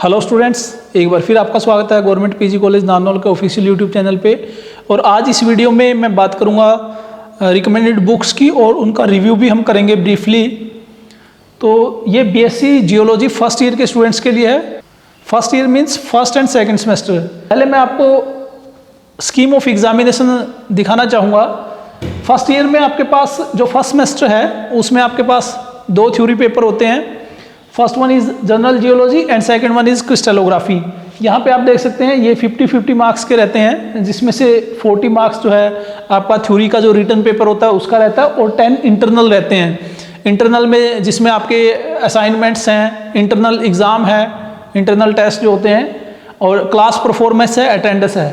Hello students, एक बार फिर आपका स्वागत है गवर्नमेंट पीजी कॉलेज नारनौल के ऑफिशियल यूट्यूब चैनल पे। और आज इस वीडियो में मैं बात करूंगा रिकमेंडेड बुक्स की और उनका रिव्यू भी हम करेंगे ब्रीफली। तो ये बीएससी जियोलॉजी फर्स्ट ईयर के स्टूडेंट्स के लिए है। First year means first and second semester. पहले मैं आपको स्कीम ऑफ एग्जामिनेशन दिखाना चाहूँगा। फर्स्ट ईयर में आपके पास जो फर्स्ट सेमेस्टर है उसमें आपके पास दो थ्योरी पेपर होते हैं। First one is general geology and second one is crystallography. यहाँ पे आप देख सकते हैं ये 50-50 मार्क्स के रहते हैं, जिसमें से 40 मार्क्स जो है आपका थ्योरी का जो रिटन पेपर होता है उसका रहता है और 10 इंटरनल रहते हैं। इंटरनल में जिसमें आपके असाइनमेंट्स हैं, इंटरनल एग्ज़ाम है, इंटरनल टेस्ट जो होते हैं, और क्लास परफॉर्मेंस है, अटेंडेंस है।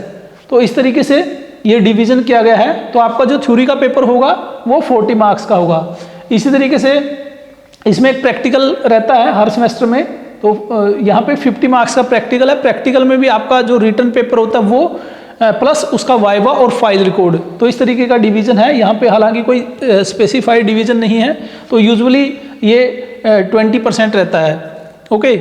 तो इस तरीके से ये डिवीज़न किया गया है। तो आपका जो थ्योरी का पेपर होगा वो 40 मार्क्स का होगा। इसी तरीके से इसमें एक प्रैक्टिकल रहता है हर सेमेस्टर में। तो यहाँ पे 50 मार्क्स का प्रैक्टिकल है। प्रैक्टिकल में भी आपका जो रिटन पेपर होता है वो प्लस उसका वाइवा और फाइल रिकॉर्ड। तो इस तरीके का डिवीज़न है यहाँ पे। हालांकि कोई स्पेसिफाइड डिवीज़न नहीं है, तो यूजुअली ये 20% रहता है। ओके,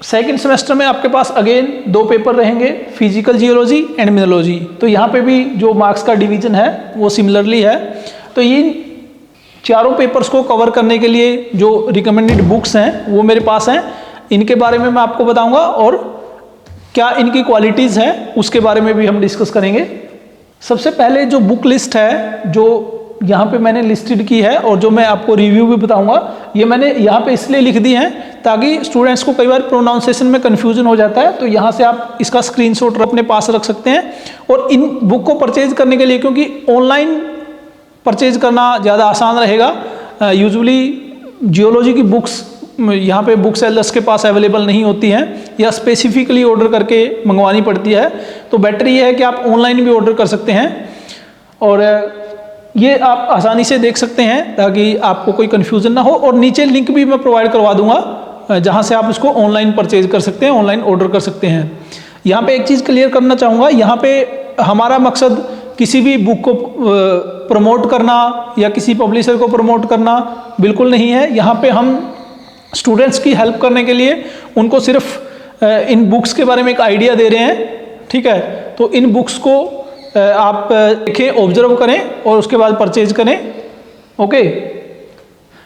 सेकेंड सेमेस्टर में आपके पास अगेन दो पेपर रहेंगे, फिजिकल जियोलॉजी एंड मिनरोलॉजी। तो यहाँ पे भी जो मार्क्स का डिवीज़न है वो सिमिलरली है। तो ये चारों पेपर्स को कवर करने के लिए जो रिकमेंडेड बुक्स हैं वो मेरे पास हैं। इनके बारे में मैं आपको बताऊंगा और क्या इनकी क्वालिटीज़ हैं उसके बारे में भी हम डिस्कस करेंगे। सबसे पहले जो बुक लिस्ट है जो यहाँ पे मैंने लिस्टेड की है और जो मैं आपको रिव्यू भी बताऊंगा, ये मैंने यहाँ पे इसलिए लिख दी हैं ताकि स्टूडेंट्स को कई बार प्रोनाउंसिएशन में कन्फ्यूजन हो जाता है। तो यहाँ से आप इसका स्क्रीनशॉट अपने पास रख सकते हैं। और इन बुक को परचेज करने के लिए, क्योंकि ऑनलाइन परचेज करना ज़्यादा आसान रहेगा। यूजुअली जियोलॉजी की बुक्स यहाँ पे बुक सेलर्स के पास अवेलेबल नहीं होती हैं या स्पेसिफिकली ऑर्डर करके मंगवानी पड़ती है। तो बेटर ये है कि आप ऑनलाइन भी ऑर्डर कर सकते हैं और ये आप आसानी से देख सकते हैं ताकि आपको कोई कन्फ्यूज़न ना हो। और नीचे लिंक भी मैं प्रोवाइड करवा दूंगा जहाँ से आप इसको ऑनलाइन परचेज कर सकते हैं, ऑनलाइन ऑर्डर कर सकते हैं। यहाँ पे एक चीज़ क्लियर करना चाहूँगा, यहाँ पे हमारा मकसद किसी भी बुक को प्रमोट करना या किसी पब्लिशर को प्रमोट करना बिल्कुल नहीं है। यहाँ पे हम स्टूडेंट्स की हेल्प करने के लिए उनको सिर्फ इन बुक्स के बारे में एक आइडिया दे रहे हैं। ठीक है, तो इन बुक्स को आप देखें, ऑब्जर्व करें और उसके बाद परचेज करें। ओके,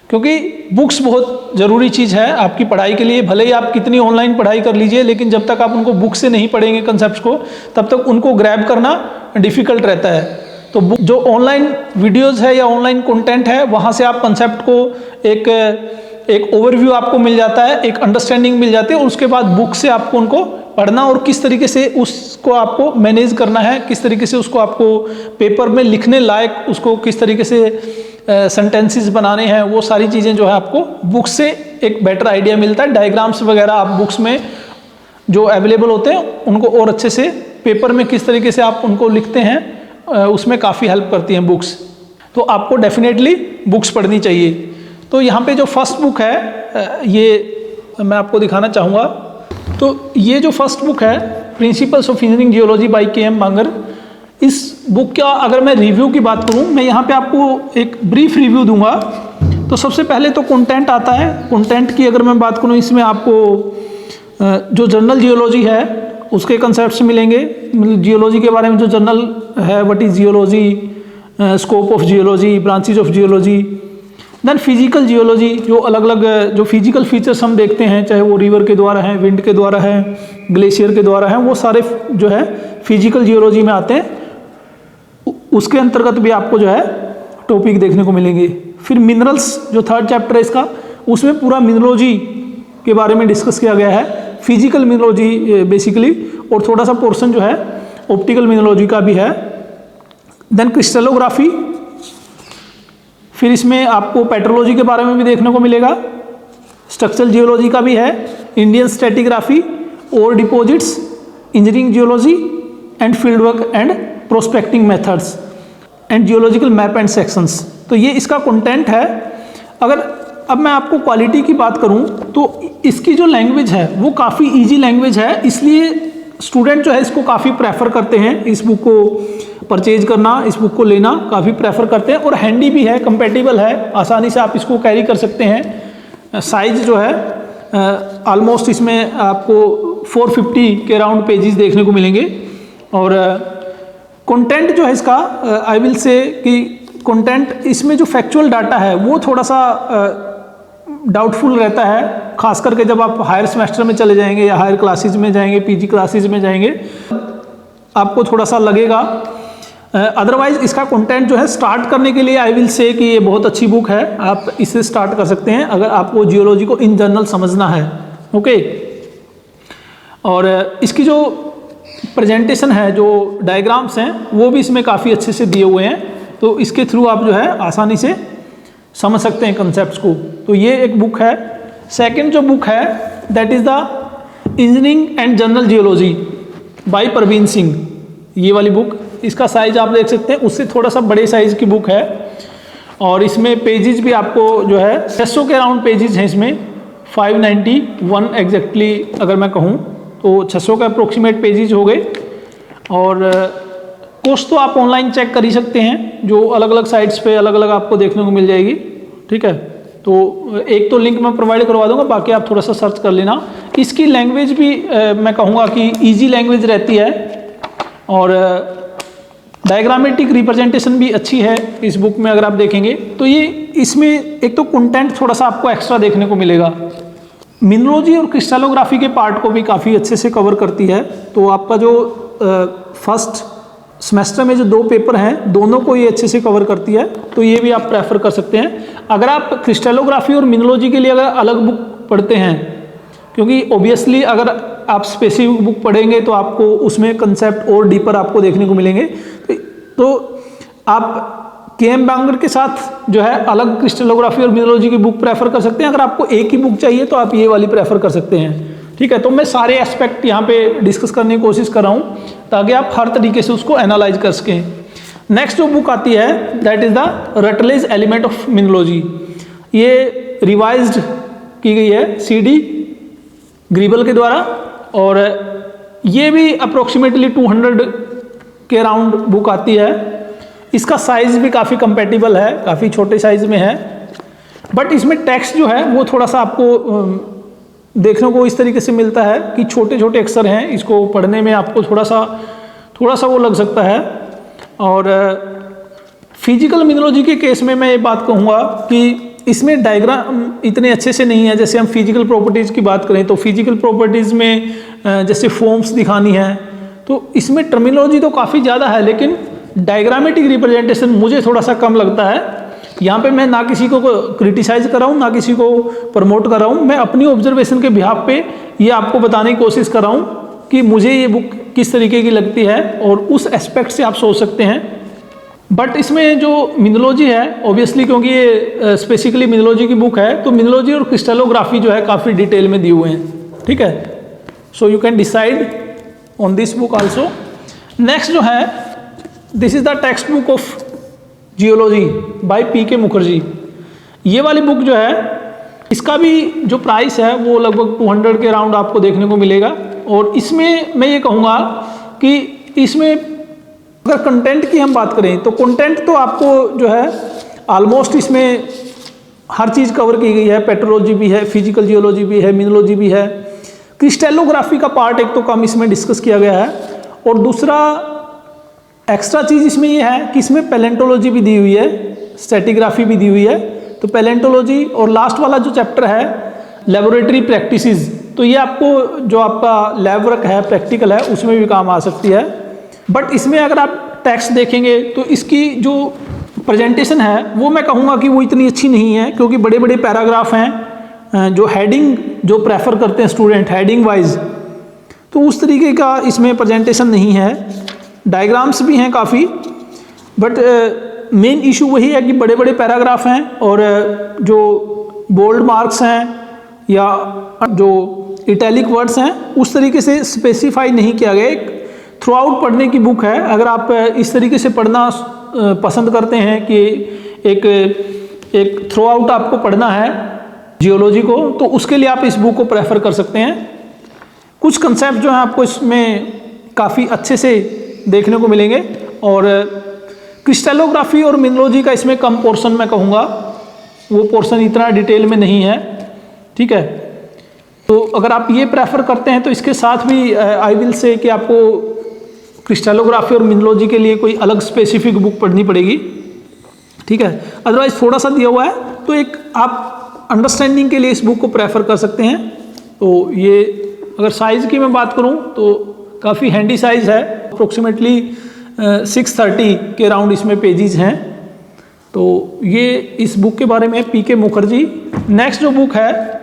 क्योंकि बुक्स बहुत ज़रूरी चीज़ है आपकी पढ़ाई के लिए। भले ही आप कितनी ऑनलाइन पढ़ाई कर लीजिए, लेकिन जब तक आप उनको बुक से नहीं पढ़ेंगे कंसेप्ट को, तब तक उनको ग्रैब करना डिफ़िकल्ट रहता है। तो बुक जो ऑनलाइन वीडियोज़ है या ऑनलाइन कंटेंट है, वहाँ से आप कंसेप्ट को एक ओवरव्यू आपको मिल जाता है, एक अंडरस्टैंडिंग मिल जाती है। और उसके बाद बुक से आपको उनको पढ़ना और किस तरीके से उसको आपको मैनेज करना है, किस तरीके से उसको आपको पेपर में लिखने लायक उसको किस तरीके से सेंटेंसेस बनाने हैं, वो सारी चीज़ें जो है आपको बुक से एक बेटर आइडिया मिलता है। डायग्राम्स वगैरह आप बुक्स में जो अवेलेबल होते हैं उनको और अच्छे से पेपर में किस तरीके से आप उनको लिखते हैं, उसमें काफ़ी हेल्प करती हैं बुक्स। तो आपको डेफिनेटली बुक्स पढ़नी चाहिए। तो यहाँ पे जो फर्स्ट बुक है ये मैं आपको दिखाना चाहूँगा। तो ये जो फर्स्ट बुक है, principles of engineering geology by K M. Mangar, इस बुक का अगर मैं रिव्यू की बात करूं, मैं यहाँ पे आपको एक ब्रीफ रिव्यू दूंगा। तो सबसे पहले तो कंटेंट आता है। कंटेंट की अगर मैं बात करूं, इसमें आपको जो जनरल जियोलॉजी है उसके कंसेप्ट्स मिलेंगे। मतलब जियोलॉजी के बारे में जो जनरल है, what is geology, scope of geology, branches of geology. Then physical geology, जो अलग अलग जो फिजिकल फीचर्स हम देखते हैं, चाहे वो रिवर के द्वारा हैं, विंड के द्वारा है, ग्लेशियर के द्वारा हैं, वो सारे जो है फिजिकल जियोलॉजी में आते हैं। उसके अंतर्गत भी आपको जो है टॉपिक देखने को मिलेंगे। फिर मिनरल्स जो थर्ड चैप्टर है इसका, उसमें पूरा मिनरोलॉजी के बारे में डिस्कस किया गया है, फिजिकल मिनरोलॉजी बेसिकली, और थोड़ा सा पोर्शन जो है ऑप्टिकल मिनरोलॉजी का भी है। देन क्रिस्टलोग्राफी, फिर इसमें आपको पेट्रोलॉजी के बारे में भी देखने को मिलेगा, स्ट्रक्चरल जियोलॉजी का भी है, इंडियन स्ट्रेटिग्राफी, और deposits, engineering geology and field work and prospecting methods and geological map and sections. तो ये इसका कंटेंट है। अगर अब मैं आपको क्वालिटी की बात करूं तो इसकी जो लैंग्वेज है वो काफ़ी इजी लैंग्वेज है, इसलिए स्टूडेंट जो है इसको काफ़ी प्रेफर करते हैं। इस बुक को परचेज करना, इस बुक को लेना काफ़ी प्रेफर करते हैं। और हैंडी भी है, कंपेटेबल है, आसानी से आप इसको कैरी कर सकते हैं। साइज जो है ऑलमोस्ट इसमें आपको 450 के अराउंड पेजेस देखने को मिलेंगे। और कंटेंट जो है इसका, आई विल से कि कंटेंट इसमें जो फैक्चुअल डाटा है वो थोड़ा सा डाउटफुल रहता है, खास करके जब आप हायर सेमेस्टर में चले जाएंगे या हायर क्लासेज में जाएंगे, पीजी क्लासेज में जाएंगे, आपको थोड़ा सा लगेगा। अदरवाइज इसका कंटेंट जो है स्टार्ट करने के लिए आई विल से कि ये बहुत अच्छी बुक है, आप इससे स्टार्ट कर सकते हैं अगर आपको जियोलॉजी को इन जनरल समझना है। ओके, और इसकी जो प्रेजेंटेशन है, जो डायग्राम्स हैं, वो भी इसमें काफ़ी अच्छे से दिए हुए हैं, तो इसके थ्रू आप जो है आसानी से समझ सकते हैं कंसेप्ट्स को। तो ये एक बुक है। सेकंड जो बुक है that is the engineering and general geology by Parveen Singh, ये वाली बुक। इसका साइज आप देख सकते हैं, उससे थोड़ा सा बड़े साइज की बुक है, और इसमें पेजेस भी आपको जो है 600 के अराउंड पेजेस हैं इसमें, 591 एग्जैक्टली अगर मैं कहूँ तो 600 के अप्रोक्सीमेट पेजेस हो गए। और कोर्स तो आप ऑनलाइन चेक कर ही सकते हैं, जो अलग अलग साइट्स पे अलग अलग आपको देखने को मिल जाएगी। ठीक है, तो एक तो लिंक मैं प्रोवाइड करवा दूंगा, बाकी आप थोड़ा सा सर्च कर लेना। इसकी लैंग्वेज भी मैं कहूँगा कि इजी लैंग्वेज रहती है, और डायग्रामेटिक रिप्रेजेंटेशन भी अच्छी है इस बुक में। अगर आप देखेंगे तो ये इसमें एक तो कंटेंट थोड़ा सा आपको एक्स्ट्रा देखने को मिलेगा। मिनरोलॉजी और क्रिस्टलोग्राफी के पार्ट को भी काफ़ी अच्छे से कवर करती है। तो आपका जो फर्स्ट सेमेस्टर में जो 2 पेपर हैं, दोनों को ये अच्छे से कवर करती है, तो ये भी आप प्रेफर कर सकते हैं। अगर आप क्रिस्टलोग्राफी और मिनरोलॉजी के लिए अगर अलग बुक पढ़ते हैं, क्योंकि ओबियसली अगर आप स्पेसिफिक बुक पढ़ेंगे तो आपको उसमें कंसेप्ट और डीपर आपको देखने को मिलेंगे, तो आप केएम बैंगलोर के साथ जो है अलग क्रिस्टलोग्राफी और मिनरोलॉजी की बुक प्रेफर कर सकते हैं। अगर आपको एक ही बुक चाहिए तो आप ये वाली प्रेफर कर सकते हैं। ठीक है, तो मैं सारे एस्पेक्ट यहाँ पे डिस्कस करने की कोशिश कर रहा हूँ ताकि आप हर तरीके से उसको एनालाइज कर सकें। नेक्स्ट जो बुक आती है that is the Rutledge element of mineralogy. ये रिवाइज्ड की गई है CD ग्रीबल के द्वारा, और ये भी अप्रोक्सीमेटली 200 के अराउंड बुक आती है। इसका साइज भी काफ़ी कंपेटिबल है, काफ़ी छोटे साइज में है, बट इसमें टेक्स्ट जो है वो थोड़ा सा आपको देखने को इस तरीके से मिलता है कि छोटे छोटे अक्षर हैं, इसको पढ़ने में आपको थोड़ा सा वो लग सकता है। और फिजिकल मिनरोलॉजी के केस में मैं ये बात कहूँगा कि इसमें डायग्राम इतने अच्छे से नहीं है। जैसे हम फिजिकल प्रॉपर्टीज़ की बात करें तो फिजिकल प्रॉपर्टीज़ में जैसे फॉर्म्स दिखानी है, तो इसमें टर्मिनोलॉजी तो काफ़ी ज़्यादा है, लेकिन डायग्रामेटिक रिप्रेजेंटेशन मुझे थोड़ा सा कम लगता है। यहाँ पे मैं ना किसी को क्रिटिसाइज कर रहा हूँ, ना किसी को प्रमोट कर रहा हूँ, मैं अपनी ऑब्जर्वेशन के बिहाफ पे ये आपको बताने की कोशिश कर रहा हूँ कि मुझे ये बुक किस तरीके की लगती है, और उस एस्पेक्ट से आप सोच सकते हैं। बट इसमें जो मिनरोलॉजी है, ऑब्वियसली क्योंकि ये स्पेसिफिकली मिनरोलॉजी की बुक है, तो मिनरोलॉजी और क्रिस्टलोग्राफी जो है काफ़ी डिटेल में दिए हुए हैं। ठीक है, so you can decide on this book also. Next जो है, this is the text book of geology by PK Mukherjee. ये वाली बुक जो है, इसका भी जो प्राइस है वो लगभग 200 के अराउंड आपको देखने को मिलेगा। और इसमें मैं ये कहूँगा कि इसमें अगर कंटेंट की हम बात करें तो कंटेंट तो आपको जो है ऑलमोस्ट इसमें हर चीज़ कवर की गई है। पेट्रोलॉजी भी है, फिजिकल जियोलॉजी भी है, मिनरोलॉजी भी है। क्रिस्टलोग्राफी का पार्ट एक तो कम इसमें डिस्कस किया गया है, और दूसरा एक्स्ट्रा चीज़ इसमें यह है कि इसमें पैलेंटोलॉजी भी दी हुई है, स्ट्रेटिग्राफी भी दी हुई है। तो पैलेंटोलॉजी और लास्ट वाला जो चैप्टर है लेबोरेटरी प्रैक्टिसेस, तो ये आपको जो आपका लैब वर्क है, प्रैक्टिकल है, उसमें भी काम आ सकती है। बट इसमें अगर आप टेक्स्ट देखेंगे तो इसकी जो प्रेजेंटेशन है वो मैं कहूँगा कि वो इतनी अच्छी नहीं है, क्योंकि बड़े बड़े पैराग्राफ हैं, जो हेडिंग जो प्रेफर करते हैं स्टूडेंट हेडिंग वाइज, तो उस तरीके का इसमें प्रेजेंटेशन नहीं है। डायग्राम्स भी हैं काफ़ी, बट मेन इशू वही है कि बड़े बड़े पैराग्राफ हैं, और जो बोल्ड मार्क्स हैं या जो इटैलिक वर्ड्स हैं उस तरीके से स्पेसिफाई नहीं किया गया। एक थ्रू आउट पढ़ने की बुक है। अगर आप इस तरीके से पढ़ना पसंद करते हैं कि एक थ्रू आउट आपको पढ़ना है जियोलॉजी को, तो उसके लिए आप इस बुक को प्रेफर कर सकते हैं। कुछ कंसेप्ट जो हैं आपको इसमें काफ़ी अच्छे से देखने को मिलेंगे, और क्रिस्टलोग्राफी और मिनरोलॉजी का इसमें कम पोर्शन मैं कहूँगा, वो पोर्शन इतना डिटेल में नहीं है। ठीक है, तो अगर आप ये प्रेफर करते हैं तो इसके साथ भी आई विल से कि आपको क्रिस्टलोग्राफी और मिनोलॉजी के लिए कोई अलग स्पेसिफिक बुक पढ़नी पड़ेगी, ठीक है। अदरवाइज थोड़ा सा दिया हुआ है तो एक आप अंडरस्टैंडिंग के लिए इस बुक को प्रेफर कर सकते हैं। तो ये अगर साइज़ की मैं बात करूं तो काफ़ी हैंडी साइज़ है, अप्रोक्सीमेटली 630 के अराउंड इसमें पेजेस हैं। तो ये इस बुक के बारे में पीके मुखर्जी। नेक्स्ट जो बुक है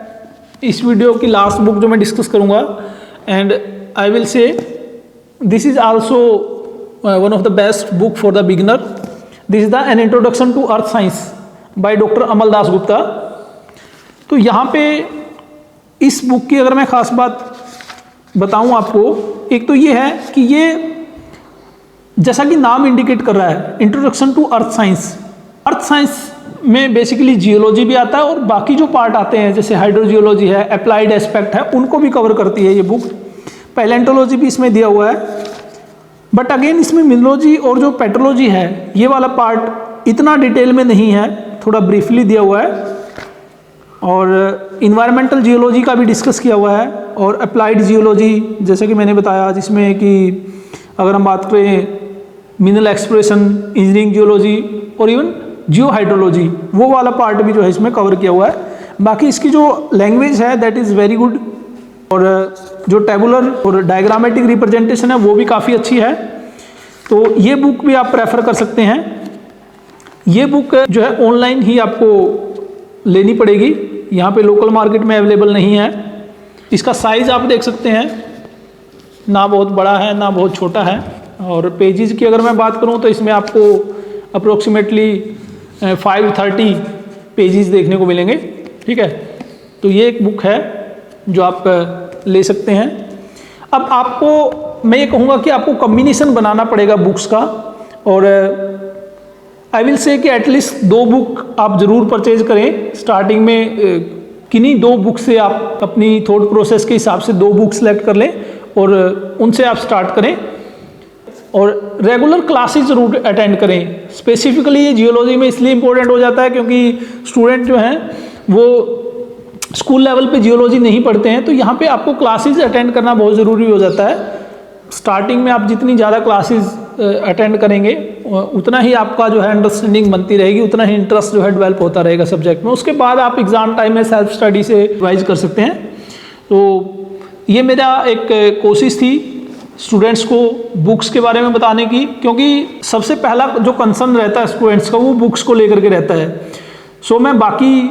इस वीडियो की लास्ट बुक जो मैं डिस्कस करूंगा, and I will say this is also one of the best book for the beginner. This is the an introduction to earth science by doctor Amal Das Gupta. तो यहाँ पे इस बुक की अगर मैं ख़ास बात बताऊँ आपको, एक तो ये है कि ये जैसा कि नाम इंडिकेट कर रहा है, introduction to earth science. Earth science में बेसिकली जियोलॉजी भी आता है और बाकी जो पार्ट आते हैं जैसे हाइड्रोजियोलॉजी है, अप्लाइड एस्पेक्ट है, उनको भी कवर करती है ये बुक। पैलेंटोलॉजी भी इसमें दिया हुआ है, बट अगेन इसमें मिनोलॉजी और जो पेट्रोलॉजी है ये वाला पार्ट इतना डिटेल में नहीं है, थोड़ा ब्रीफली दिया हुआ है। और इन्वायरमेंटल जियोलॉजी का भी डिस्कस किया हुआ है, और अप्लाइड जियोलॉजी जैसे कि मैंने बताया, जिसमें कि अगर हम बात करें मिनरल एक्सप्लोरेशन, इंजीनियरिंग जियोलॉजी और इवन जियो हाइड्रोलॉजी, वो वाला पार्ट भी जो है इसमें कवर किया हुआ है। बाकी इसकी जो लैंग्वेज है दैट इज़ वेरी गुड, और जो टेबुलर और डायग्रामेटिक रिप्रेजेंटेशन है वो भी काफ़ी अच्छी है। तो ये बुक भी आप प्रेफर कर सकते हैं। ये बुक जो है ऑनलाइन ही आपको लेनी पड़ेगी, यहाँ पे लोकल मार्केट में अवेलेबल नहीं है। इसका साइज़ आप देख सकते हैं, ना बहुत बड़ा है ना बहुत छोटा है। और पेजेस की अगर मैं बात करूँ तो इसमें आपको अप्रोक्सीमेटली 530 पेजेस देखने को मिलेंगे, ठीक है। तो ये एक बुक है जो आप ले सकते हैं। अब आपको मैं ये कहूँगा कि आपको कॉम्बिनेशन बनाना पड़ेगा बुक्स का, और आई विल से कि एटलीस्ट 2 बुक आप ज़रूर परचेज करें स्टार्टिंग में। किन्हीं 2 बुक से आप अपनी थॉट प्रोसेस के हिसाब से 2 बुक सेलेक्ट कर लें और उनसे आप स्टार्ट करें, और रेगुलर क्लासेस ज़रूर अटेंड करें। स्पेसिफिकली ये जियोलॉजी में इसलिए इम्पोर्टेंट हो जाता है क्योंकि स्टूडेंट जो हैं वो स्कूल लेवल पे जियोलॉजी नहीं पढ़ते हैं, तो यहाँ पे आपको क्लासेस अटेंड करना बहुत ज़रूरी हो जाता है। स्टार्टिंग में आप जितनी ज़्यादा क्लासेस अटेंड करेंगे उतना ही आपका जो है अंडरस्टैंडिंग बनती रहेगी, उतना ही इंटरेस्ट जो है डेवलप होता रहेगा सब्जेक्ट में। उसके बाद आप एग्ज़ाम टाइम में सेल्फ स्टडी से रिवाइज कर सकते हैं। तो ये मेरा एक कोशिश थी स्टूडेंट्स को बुक्स के बारे में बताने की, क्योंकि सबसे पहला जो कंसर्न रहता है स्टूडेंट्स का वो बुक्स को लेकर के रहता है। सो मैं बाकी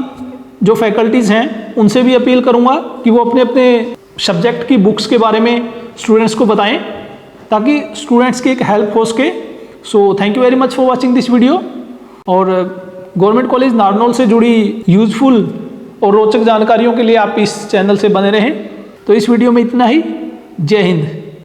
जो फैकल्टीज़ हैं उनसे भी अपील करूँगा कि वो अपने अपने सब्जेक्ट की बुक्स के बारे में स्टूडेंट्स को बताएं, ताकि स्टूडेंट्स की एक हेल्प हो सके। So thank you very much for watching this video. और गवर्नमेंट कॉलेज नारनौल से जुड़ी यूजफुल और रोचक जानकारियों के लिए आप इस चैनल से बने रहें। तो इस वीडियो में इतना ही। जय हिंद।